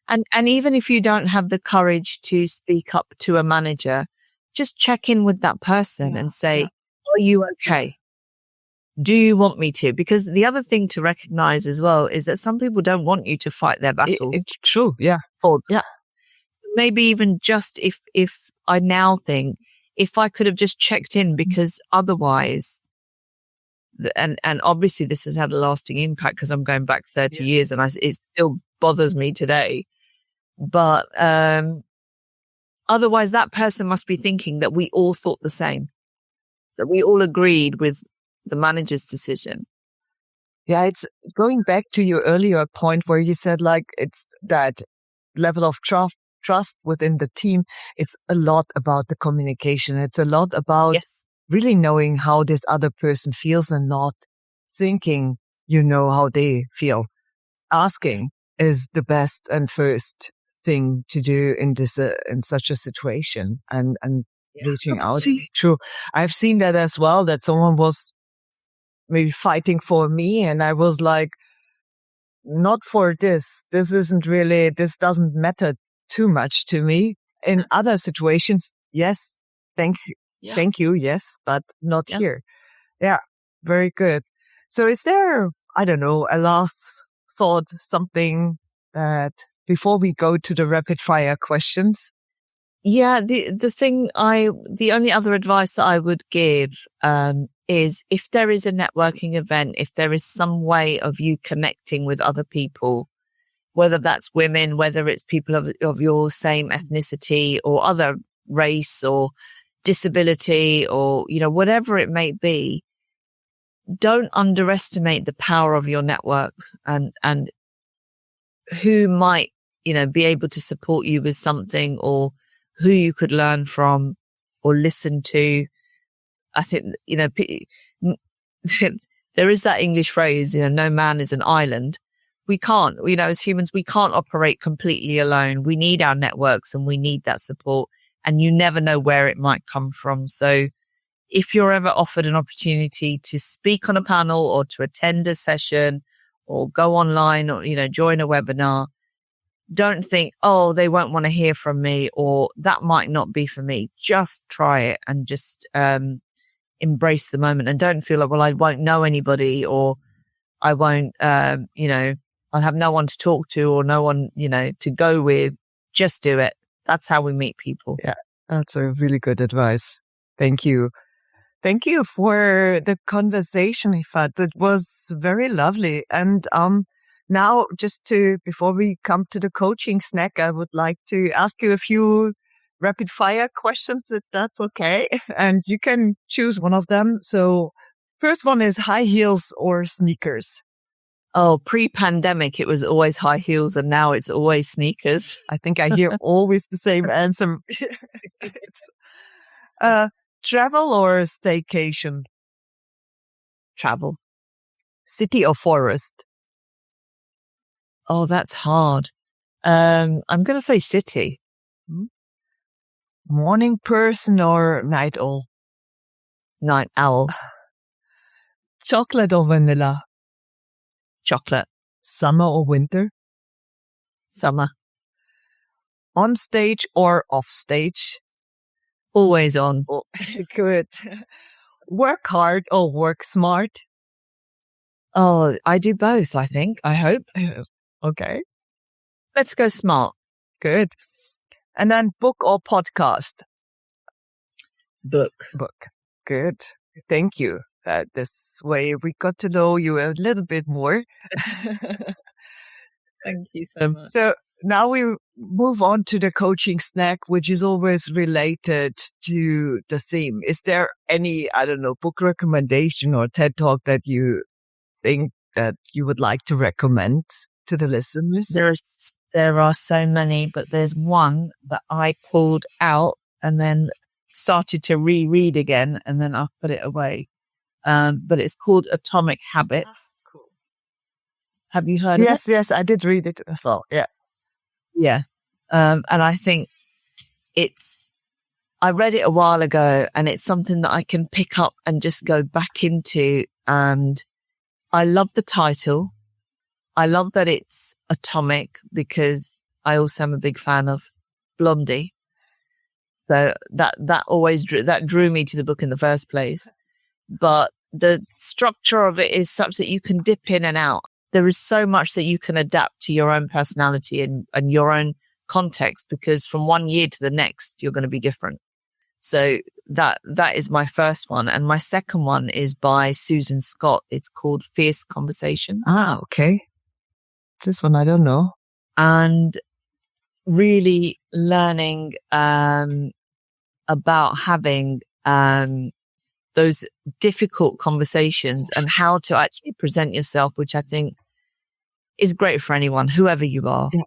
And even if you don't have the courage to speak up to a manager, just check in with that person and say, are you okay? Do you want me to? Because the other thing to recognize as well is that some people don't want you to fight their battles. It's true. Yeah. For them. Yeah. Maybe even just if I now think, if I could have just checked in, because otherwise, and obviously this has had a lasting impact because I'm going back 30 years and it still bothers me today. But otherwise that person must be thinking that we all thought the same, that we all agreed with the manager's decision. Yeah, it's going back to your earlier point where you said like it's that level of trust within the team. It's a lot about the communication. It's a lot about really knowing how this other person feels and not thinking you know how they feel. Asking is the best and first thing to do in this in such a situation, and reaching out. True. I've seen that as well, that someone was maybe fighting for me and I was like, not for this. This doesn't matter too much to me. In other situations, yes, thank you, yes, but not here. Yeah, very good. So is there, I don't know, a last thought, something that before we go to the rapid fire questions? Yeah, the only other advice that I would give is if there is a networking event, if there is some way of you connecting with other people, whether that's women, whether it's people of your same ethnicity or other race or disability or, whatever it may be, don't underestimate the power of your network and who might, be able to support you with something or who you could learn from or listen to. I think, there is that English phrase, no man is an island. We can't, as humans, we can't operate completely alone. We need our networks and we need that support, and you never know where it might come from. So if you're ever offered an opportunity to speak on a panel or to attend a session or go online or, join a webinar, don't think, oh, they won't want to hear from me or that might not be for me. Just try it and just embrace the moment, and don't feel like, well, I won't know anybody or I won't, I'll have no one to talk to or no one, to go with. Just do it. That's how we meet people. Yeah, that's a really good advice. Thank you. Thank you for the conversation, Iffat. It was very lovely. And now, before we come to the coaching snack, I would like to ask you a few rapid fire questions, if that's okay. And you can choose one of them. So first one is high heels or sneakers? Oh, pre-pandemic, it was always high heels and now it's always sneakers. I think I hear always the same answer. Travel or staycation? Travel. City or forest? Oh, that's hard. I'm going to say city. Morning person or night owl? Night owl. Chocolate or vanilla? Chocolate. Summer or winter? Summer. On stage or off stage? Always on. Oh, good. Work hard or work smart? Oh, I do both, I think. I hope. Okay. Let's go smart. Good. And then book or podcast? Book. Good. Thank you. This way we got to know you a little bit more. Thank you so much. So now we move on to the coaching snack, which is always related to the theme. Is there any, book recommendation or TED Talk that you think that you would like to recommend to the listeners? There are so many, but there's one that I pulled out and then started to reread again, and then I'll put it away. But it's called Atomic Habits. That's cool. Have you heard of it? Yes, I did read it as well. Yeah. Yeah. And I think I read it a while ago and it's something that I can pick up and just go back into. And I love the title. I love that it's atomic because I also am a big fan of Blondie. So that always drew me to the book in the first place. But the structure of it is such that you can dip in and out. There is so much that you can adapt to your own personality and your own context, because from one year to the next, you're going to be different. So that is my first one. And my second one is by Susan Scott. It's called Fierce Conversations. Ah, okay. This one I don't know. And really learning about having those difficult conversations and how to actually present yourself, which I think is great for anyone, whoever you are. Yeah.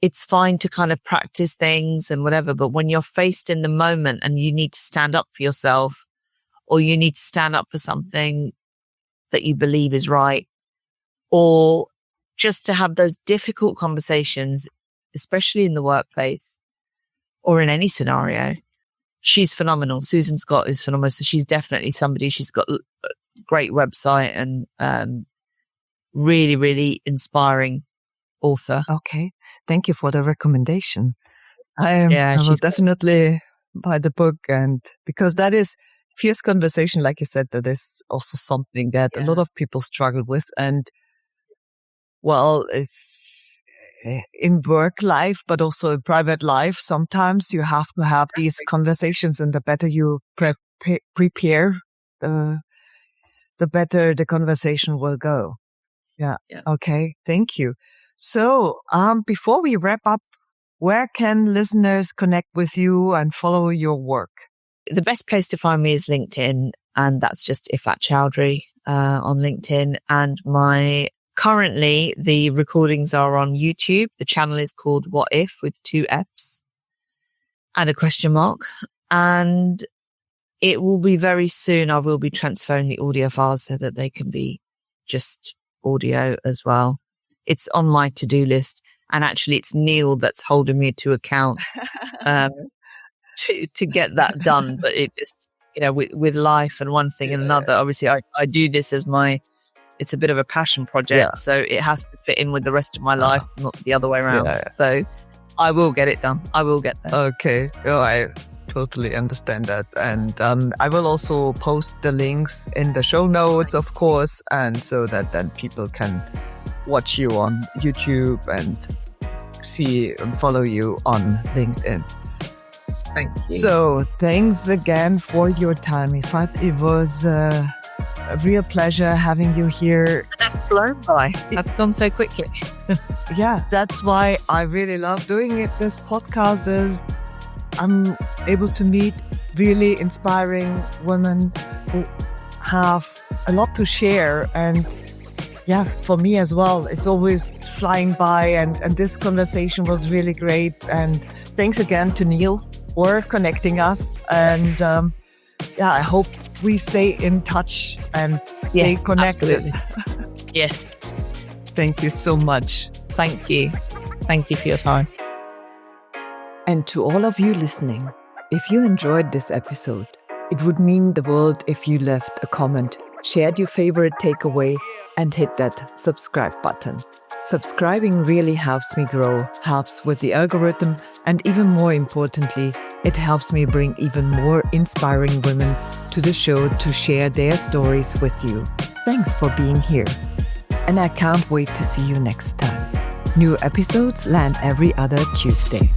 It's fine to kind of practice things and whatever, but when you're faced in the moment and you need to stand up for yourself, or you need to stand up for something that you believe is right, or just to have those difficult conversations, especially in the workplace or in any scenario, she's phenomenal. Susan Scott is phenomenal. So she's definitely somebody, she's got a great website and really, really inspiring author. Okay. Thank you for the recommendation. I will definitely buy the book, and because that is fierce conversation, like you said, that is also something that a lot of people struggle with. And well, if in work life, but also in private life, sometimes you have to have these conversations, and the better you prepare, the better the conversation will go. Yeah. Okay. Thank you. So, before we wrap up, where can listeners connect with you and follow your work? The best place to find me is LinkedIn, and that's just Iffat Chaudhry on LinkedIn. And currently the recordings are on YouTube. The channel is called WhatIff with 2 Fs and a question mark. And it will be very soon. I will be transferring the audio files so that they can be just audio as well. It's on my to-do list, and actually it's Neil that's holding me to account to get that done. But it just, with life and one thing and another, obviously I do this as it's a bit of a passion project, so it has to fit in with the rest of my life, not the other way around. So I will get it done. I will get there. Okay. Oh, I totally understand that. And I will also post the links in the show notes, of course, and so that then people can watch you on YouTube and see and follow you on LinkedIn. Thank you. So thanks again for your time, Iffat. It was a real pleasure having you here. That's flown by. That's gone so quickly. Yeah, that's why I really love doing it. This podcast is I'm able to meet really inspiring women who have a lot to share. And yeah, for me as well, it's always flying by, and this conversation was really great. And thanks again to Neil for connecting us. And I hope we stay in touch and stay connected. Absolutely. Yes. Thank you so much. Thank you. Thank you for your time. And to all of you listening, if you enjoyed this episode, it would mean the world if you left a comment, shared your favorite takeaway, and hit that subscribe button. Subscribing really helps me grow, helps with the algorithm, and even more importantly, it helps me bring even more inspiring women to the show to share their stories with you. Thanks for being here. And I can't wait to see you next time. New episodes land every other Tuesday.